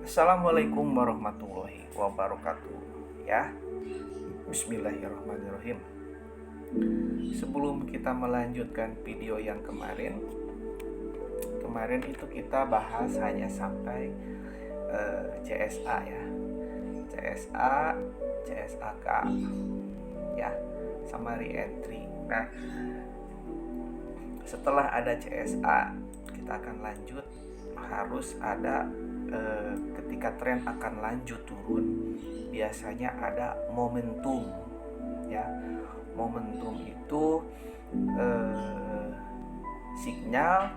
Assalamualaikum warahmatullahi wabarakatuh. Ya, Bismillahirrahmanirrahim. Sebelum kita melanjutkan video yang kemarin itu kita bahas hanya sampai CSA ya, CSA, CSAK ya, sama re-entry. Nah, setelah ada CSA kita akan lanjut, harus ada ketika tren akan lanjut turun, biasanya ada momentum ya. Momentum itu sinyal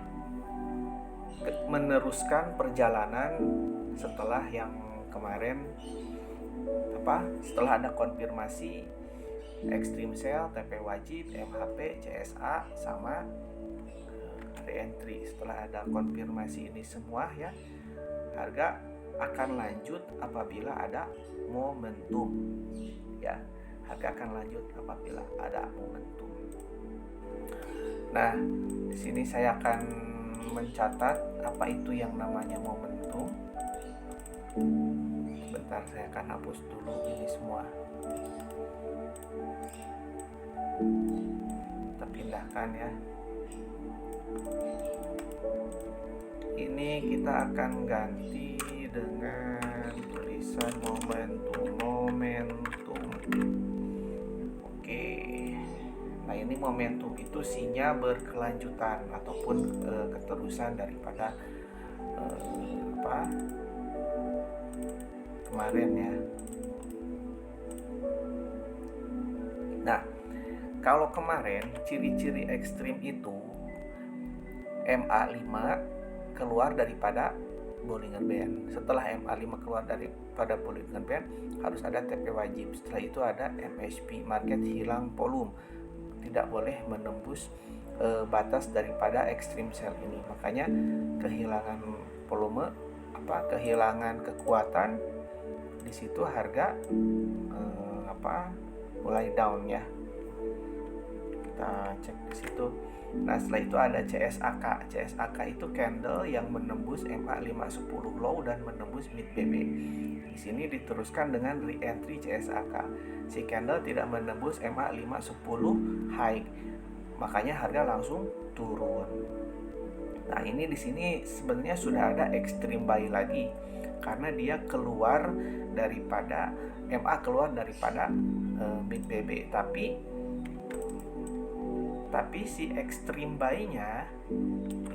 meneruskan perjalanan setelah yang kemarin setelah ada konfirmasi extreme sell, TP wajib, MHP, CSA sama re-entry. Setelah ada konfirmasi ini semua ya, harga akan lanjut apabila ada momentum ya. Harga akan lanjut apabila ada momentum. Nah, di sini saya akan mencatat apa itu yang namanya momentum. Sebentar, saya akan hapus dulu ini semua. Kita pindahkan ya. Ini kita akan ganti dengan tulisan momentum. Oke. Nah, ini momentum itu sinyal berkelanjutan ataupun keterusan daripada kemarin ya. Nah, kalau kemarin ciri-ciri ekstrim itu MA5 keluar daripada Bollinger Band. Setelah MA5 keluar daripada Bollinger Band, harus ada TP wajib. Setelah itu ada MSP, market hilang volume. Tidak boleh menembus batas daripada extreme sell ini. Makanya kehilangan volume, kehilangan kekuatan, di situ harga mulai down ya. Kita cek di situ. Nah, setelah itu ada CSAK. CSAK itu candle yang menembus MA510 low dan menembus mid BB. Di sini diteruskan dengan re-entry CSAK. Si candle tidak menembus MA510 high, makanya harga langsung turun. Nah, ini di sini sebenarnya sudah ada extreme buy lagi karena dia keluar daripada MA, keluar daripada mid BB, tapi si extreme buy-nya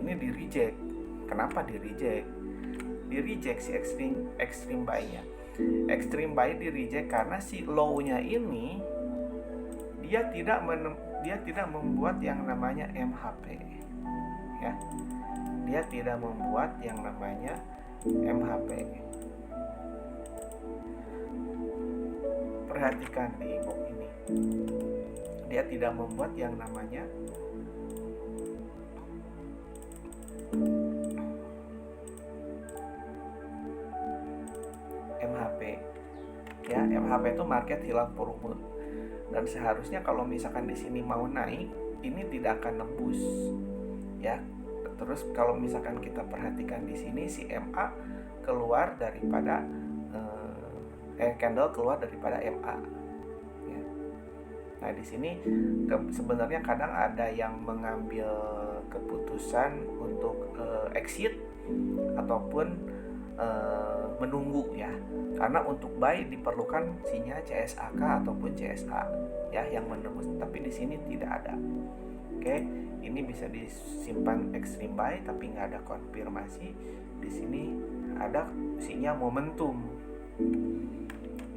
ini di reject. Kenapa di reject? Di reject si extreme buy-nya. Extreme buy di reject karena si low-nya ini dia tidak membuat yang namanya MHP ya. Dia tidak membuat yang namanya MHP. Perhatikan di box ini. Dia tidak membuat yang namanya MHP ya. MHP itu market hilang volume, dan seharusnya kalau misalkan di sini mau naik, ini tidak akan nembus ya. Terus kalau misalkan kita perhatikan di sini, si MA keluar daripada candle keluar daripada MA. Nah, di sini sebenarnya kadang ada yang mengambil keputusan untuk exit ataupun menunggu ya. Karena untuk buy diperlukan sinyal CSAK ataupun CSA ya yang menembus, tapi di sini tidak ada. Oke, ini bisa disimpan extreme buy tapi nggak ada konfirmasi. Di sini ada sinyal momentum.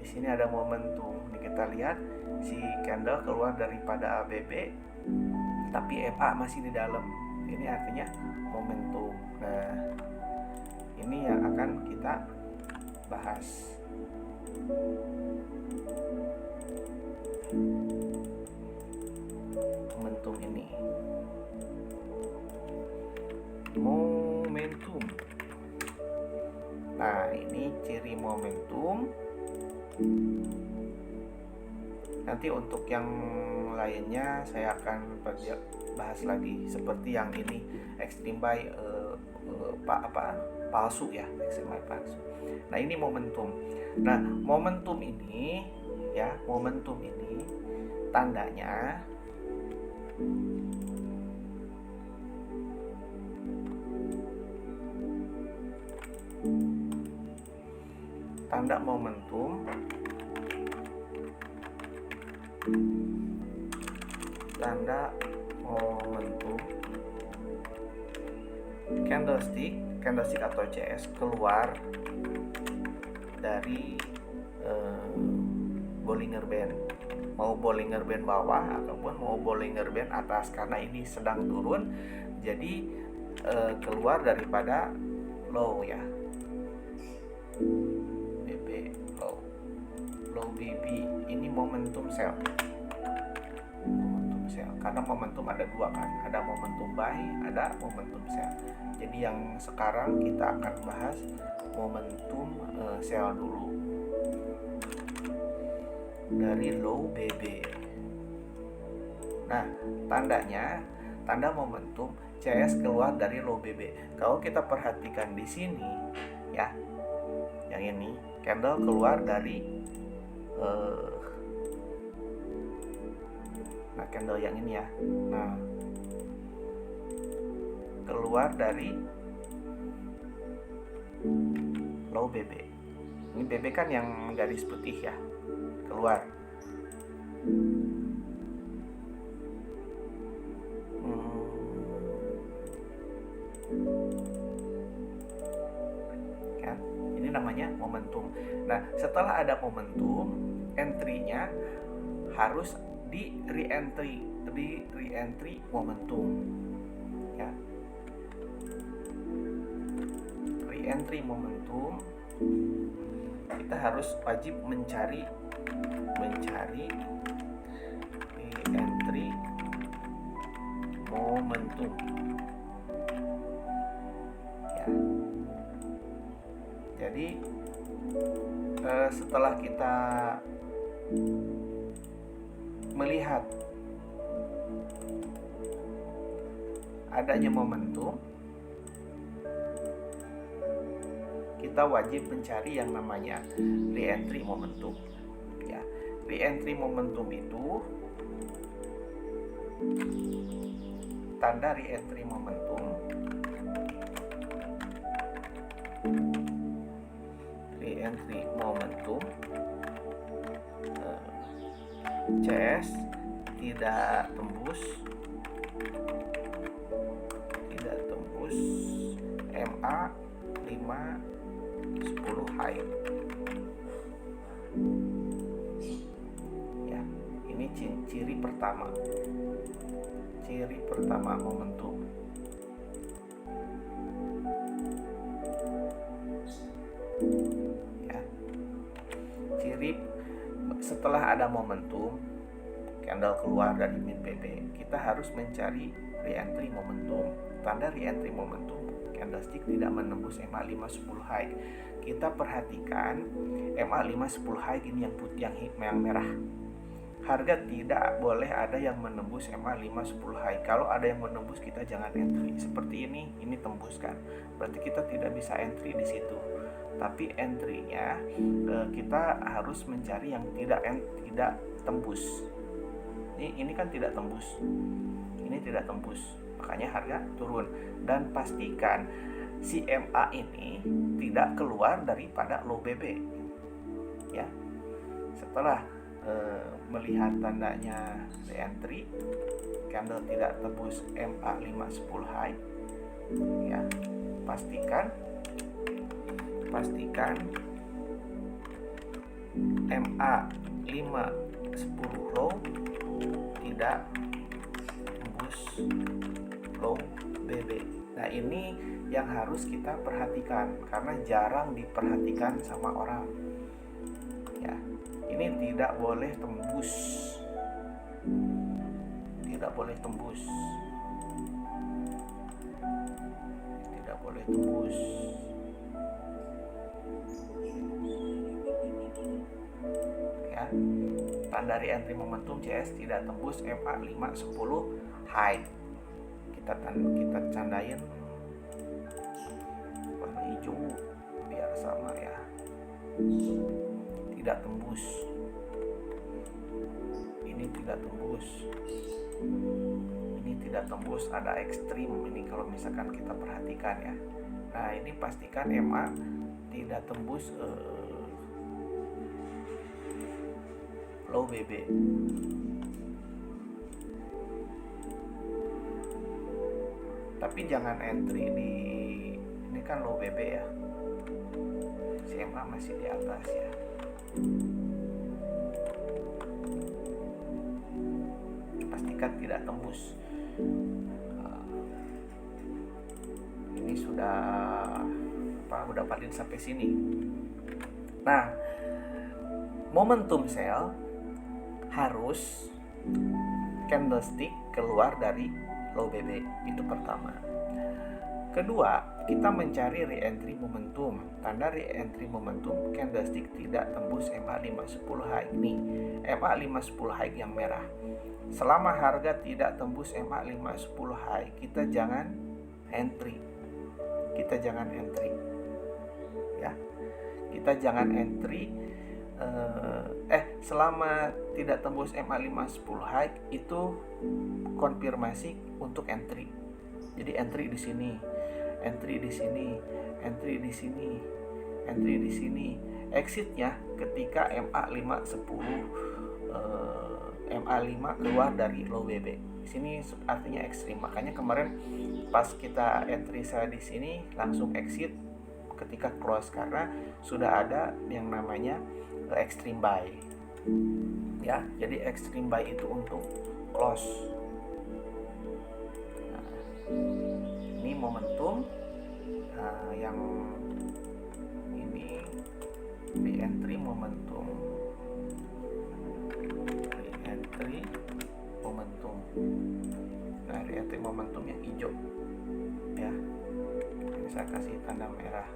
Di sini ada momentum. Ini kita lihat si candle keluar daripada ABB tapi MA masih di dalam. Ini artinya momentum. Nah, ini yang akan kita bahas. Momentum ini. Momentum. Nah, ini ciri momentum. Nanti untuk yang lainnya saya akan bahas lagi, seperti yang ini extreme buy palsu ya, XMI palsu. Nah, ini momentum. Nah, momentum ini ya, momentum ini tandanya tanda momentum candlestick atau CS keluar dari Bollinger Band, mau Bollinger Band bawah ataupun mau Bollinger Band atas, karena ini sedang turun, jadi keluar daripada low ya, BB low BB. Ini momentum sell, karena momentum ada dua kan, ada momentum buy, ada momentum sell. Jadi yang sekarang kita akan bahas momentum sell dulu dari low BB. Nah, tanda momentum CS keluar dari low BB. Kalau kita perhatikan di sini ya, yang ini candle keluar dari nah, candle yang ini ya. Nah, keluar dari low BB. Ini BB kan yang garis putih ya, keluar. Ya, ini namanya momentum. Nah, setelah ada momentum, entry-nya harus di re-entry momentum ya, re-entry momentum. Kita harus wajib mencari re-entry momentum ya. Jadi setelah kita melihat adanya momentum, kita wajib mencari yang namanya re-entry momentum ya. Re-entry momentum itu, tanda re-entry momentum CS tidak tembus MA 510 high ya. Ini ciri pertama momentum ya. Setelah ada momentum, candle keluar dari min BB, kita harus mencari re-entry momentum. Tanda re-entry momentum, candlestick tidak menembus MA 510 high. Kita perhatikan MA 510 high ini yang putih, yang merah. Harga tidak boleh ada yang menembus MA 510 high. Kalau ada yang menembus, kita jangan entry. Seperti ini tembus kan, berarti kita tidak bisa entry di situ. Tapi entry-nya kita harus mencari yang tidak tembus. Ini kan tidak tembus. Ini tidak tembus, makanya harga turun. Dan pastikan si MA ini tidak keluar daripada low BB. Ya. Setelah melihat tandanya re-entry, candle tidak tembus MA 510 high. Ya. Pastikan MA 510 low tidak tembus low BB. Nah, ini yang harus kita perhatikan karena jarang diperhatikan sama orang. Ya, ini tidak boleh tembus. Tidak boleh tembus. Ya. Tanda re-entry momentum CS tidak tembus MA 510 high. Kita tandain warna hijau. tidak tembus, ini tidak tembus, ini tidak tembus, ada ekstrim ini kalau misalkan kita perhatikan ya. Nah ini pastikan MA tidak tembus low BB. Tapi jangan entry di ini kan low BB ya, CMA masih di atas ya. Pastikan tidak tembus. Ini udah paling sampai sini. Nah, momentum sell harus candlestick keluar dari low BB, itu pertama. Kedua, kita mencari re-entry momentum. Tanda re-entry momentum candlestick tidak tembus MA510 high. Nih, MA510 high yang merah. Selama harga tidak tembus MA510 high, kita jangan entry. Ya. Kita jangan entry. Selama tidak tembus MA510 high itu konfirmasi untuk entry. Jadi entry di sini, entry di sini, entry di sini, entry di sini. Exitnya ketika MA5 keluar dari low BB. Di sini artinya ekstrim. Makanya kemarin pas kita entry saya di sini langsung exit ketika close karena sudah ada yang namanya extreme buy. Ya, jadi extreme buy itu untuk close. Ini momentum yang ini re-entry momentum, nah re-entry momentum yang hijau ya, ini saya kasih tanda merah,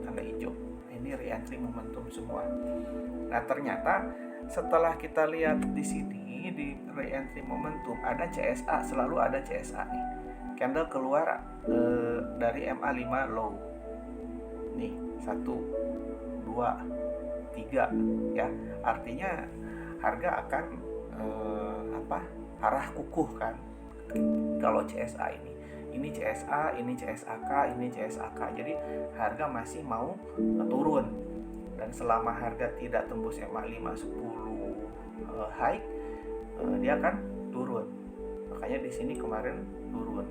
tanda hijau. Ini re-entry momentum semua. Nah ternyata setelah kita lihat di sini di re-entry momentum ada CSA, selalu ada CSA nih. Candle keluar dari MA5 low. Nih, 1, 2, 3 ya. Artinya harga akan arah kukuh kan. Kalau CSA ini. Ini CSA, ini CSAK, ini CSAK. Jadi harga masih mau turun. Dan selama harga tidak tembus MA510 high, dia akan turun. Makanya di sini kemarin turun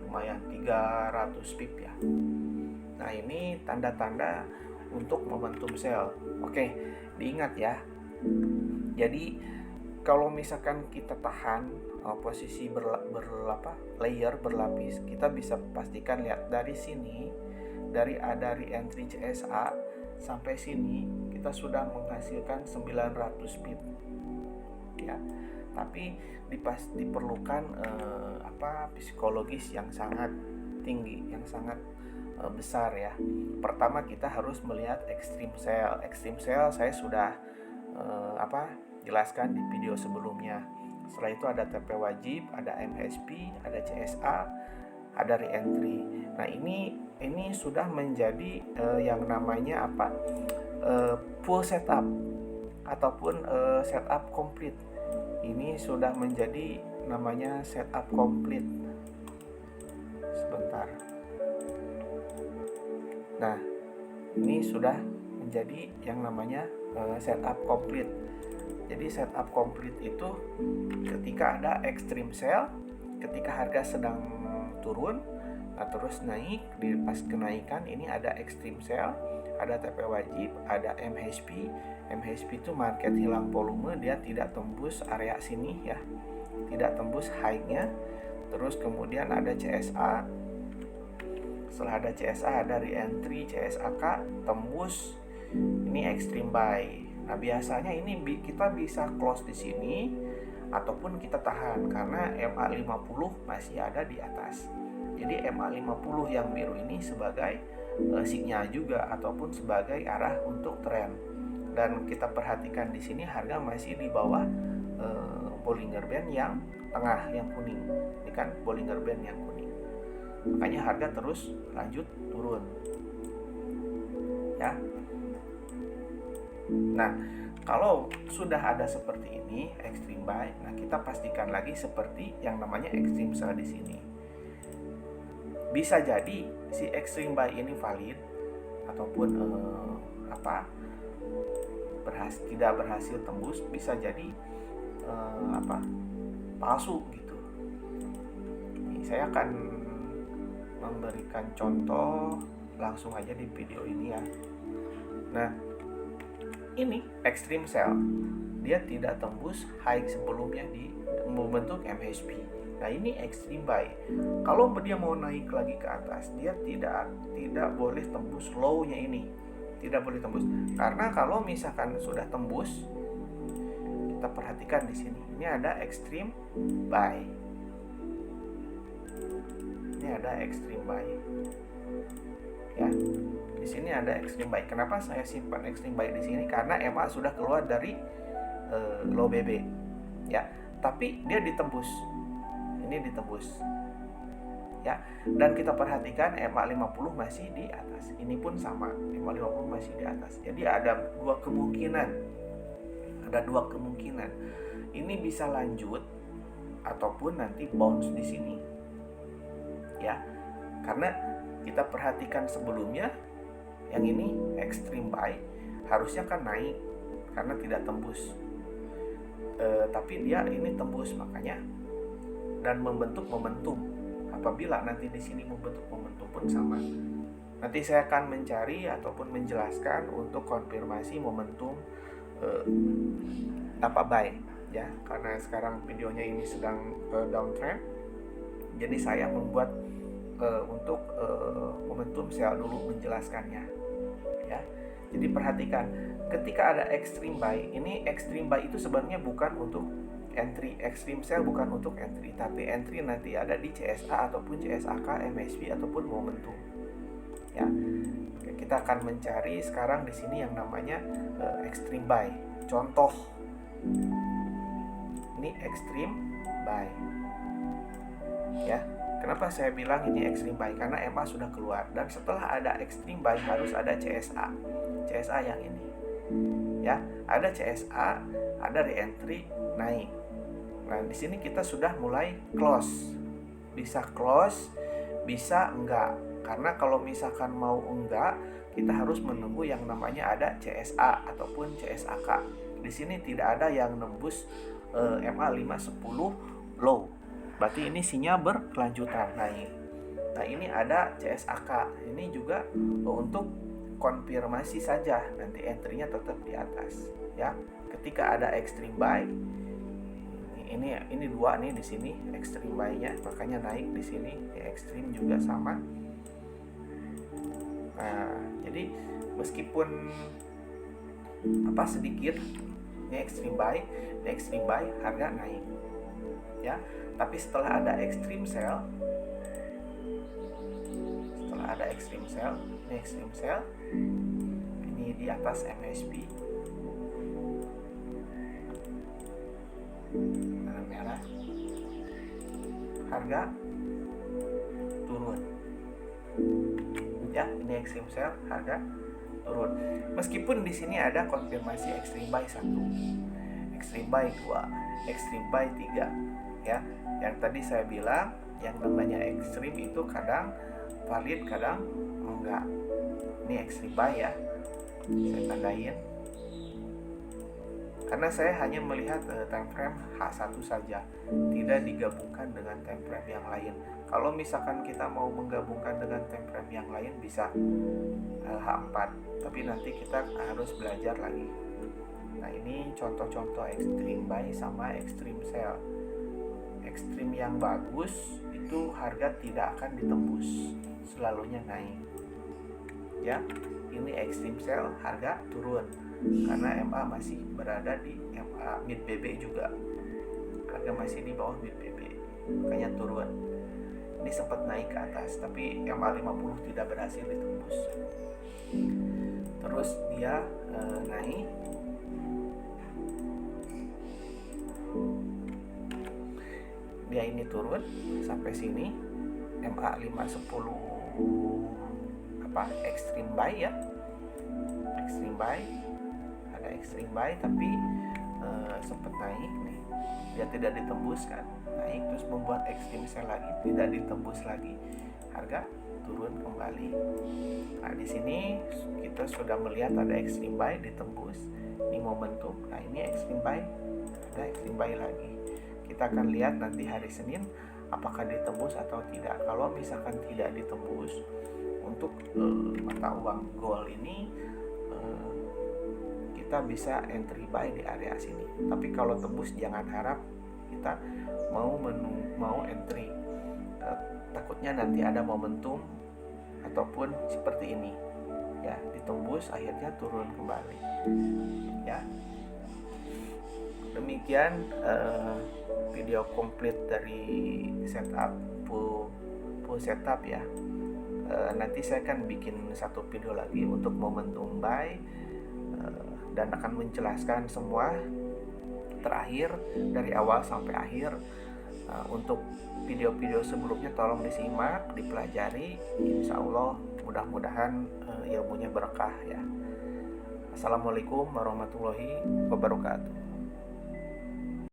lumayan 300 pip ya. Nah ini tanda-tanda untuk momentum sell. Oke, diingat ya. Jadi kalau misalkan kita tahan posisi layer berlapis, kita bisa pastikan lihat dari sini, dari re-entry CSA sampai sini kita sudah menghasilkan 900 pip ya. Tapi diperlukan psikologis yang sangat tinggi, yang sangat besar ya. Pertama kita harus melihat extreme sell. Extreme sell saya sudah jelaskan di video sebelumnya. Setelah itu ada TP wajib, ada MHSP, ada CSA, ada re-entry. Nah ini sudah menjadi yang namanya full setup ataupun setup complete. Ini sudah menjadi namanya setup complete. Sebentar. Nah, ini sudah menjadi yang namanya setup complete. Jadi setup complete itu ketika ada extreme sell, ketika harga sedang turun, terus naik, di pas kenaikan ini ada extreme sell, ada TP wajib, ada MHSP. MHSP itu market hilang volume, dia tidak tembus area sini ya, tidak tembus high-nya. Terus kemudian ada CSA. Setelah ada CSA ada re-entry CSAK tembus, ini extreme buy. Nah biasanya ini kita bisa close di sini ataupun kita tahan karena MA50 masih ada di atas. Jadi MA50 yang biru ini sebagai sinyal juga ataupun sebagai arah untuk tren. Dan kita perhatikan di sini harga masih di bawah Bollinger Band yang tengah yang kuning. Ini kan Bollinger Band yang kuning. Makanya harga terus lanjut turun. Ya. Nah, kalau sudah ada seperti ini extreme buy, nah kita pastikan lagi seperti yang namanya extreme sell di sini. Bisa jadi si extreme buy ini valid ataupun tidak berhasil tembus, bisa jadi palsu gitu. Ini saya akan memberikan contoh langsung aja di video ini ya. Nah, ini extreme sell, dia tidak tembus high sebelumnya di membentuk MHP. Nah, ini extreme buy. Kalau dia mau naik lagi ke atas, dia tidak boleh tembus low-nya ini. Tidak boleh tembus. Karena kalau misalkan sudah tembus, kita perhatikan di sini. Ini ada extreme buy. Ini ada extreme buy. Ya. Di sini ada extreme buy. Kenapa saya simpan extreme buy di sini? Karena EMA sudah keluar dari low BB. Ya, tapi dia ditembus. Ini ditembus. Ya, dan kita perhatikan EMA 50 masih di atas. Ini pun sama, EMA 50 masih di atas. Jadi ada dua kemungkinan. Ini bisa lanjut ataupun nanti bounce di sini. Ya. Karena kita perhatikan sebelumnya yang ini extreme buy harusnya kan naik karena tidak tembus. Tapi dia ini tembus, makanya dan membentuk momentum. Apabila nanti di sini membentuk momentum pun sama. Nanti saya akan mencari ataupun menjelaskan untuk konfirmasi momentum buy ya, karena sekarang videonya ini sedang downtrend. Jadi saya membuat untuk momentum sell dulu menjelaskannya ya. Jadi perhatikan ketika ada extreme buy, ini extreme buy itu sebenarnya bukan untuk entry, extreme sell bukan untuk entry, tapi entry nanti ada di CSA ataupun CSAK, MSB ataupun momentum. Ya, kita akan mencari sekarang di sini yang namanya extreme buy. Contoh, ini extreme buy. Ya, kenapa saya bilang ini extreme buy? Karena EMA sudah keluar dan setelah ada extreme buy harus ada CSA. CSA yang ini. Ya, ada CSA, ada re-entry naik. Nah, di sini kita sudah mulai close. Bisa close, bisa enggak. Karena kalau misalkan mau enggak, kita harus menunggu yang namanya ada CSA ataupun CSAK. Di sini tidak ada yang nembus MA 510 low. Berarti ini sinyal berkelanjutan naik. Nah, ini ada CSAK. Ini juga untuk konfirmasi saja, nanti entry-nya tetap di atas ya. Ketika ada extreme buy, ini dua nih di sini extreme buy-nya, makanya naik di sini. Extreme juga sama. Nah, jadi meskipun sedikit ini extreme buy harga naik ya. Tapi setelah ada extreme sell, ini di atas MSB merah, harga turun ya. Ini extreme sell, harga turun. Meskipun di sini ada konfirmasi extreme buy 1, extreme buy 2, extreme buy 3 ya. Yang tadi saya bilang yang namanya extreme itu kadang valid, kadang enggak. Ini extreme buy ya, saya tandain karena saya hanya melihat time frame H1 saja, tidak digabungkan dengan time frame yang lain. Kalau misalkan kita mau menggabungkan dengan time frame yang lain bisa H4, tapi nanti kita harus belajar lagi. Nah, ini contoh-contoh extreme buy sama extreme sell. Extreme yang bagus itu harga tidak akan ditembus, selalunya naik ya. Ini extreme sell, harga turun karena MA masih berada di MA mid BB juga, harga masih di bawah mid BB, makanya turun. Ini sempat naik ke atas tapi MA 50 tidak berhasil ditembus. Terus dia naik, dia ini turun sampai sini, MA 510 extreme buy ya, extreme buy ada extreme buy tapi sempat naik nih, dia tidak ditembus kan, naik terus membuat extreme sell lagi, tidak ditembus lagi, harga turun kembali. Nah di sini kita sudah melihat ada extreme buy ditembus, ini momentum. Nah ini extreme buy, ada extreme buy lagi. Kita akan lihat nanti hari Senin apakah ditembus atau tidak. Kalau misalkan tidak ditembus, untuk mata uang gold ini kita bisa entry buy di area sini. Tapi kalau tembus jangan harap kita mau entry. Takutnya nanti ada momentum ataupun seperti ini ya, ditembus akhirnya turun kembali ya. Demikian video komplit dari setup full setup ya. Nanti saya akan bikin satu video lagi untuk momentum buy dan akan menjelaskan semua terakhir dari awal sampai akhir. Untuk video-video sebelumnya tolong disimak, dipelajari, insya Allah mudah-mudahan ilmunya berkah ya. Assalamualaikum warahmatullahi wabarakatuh.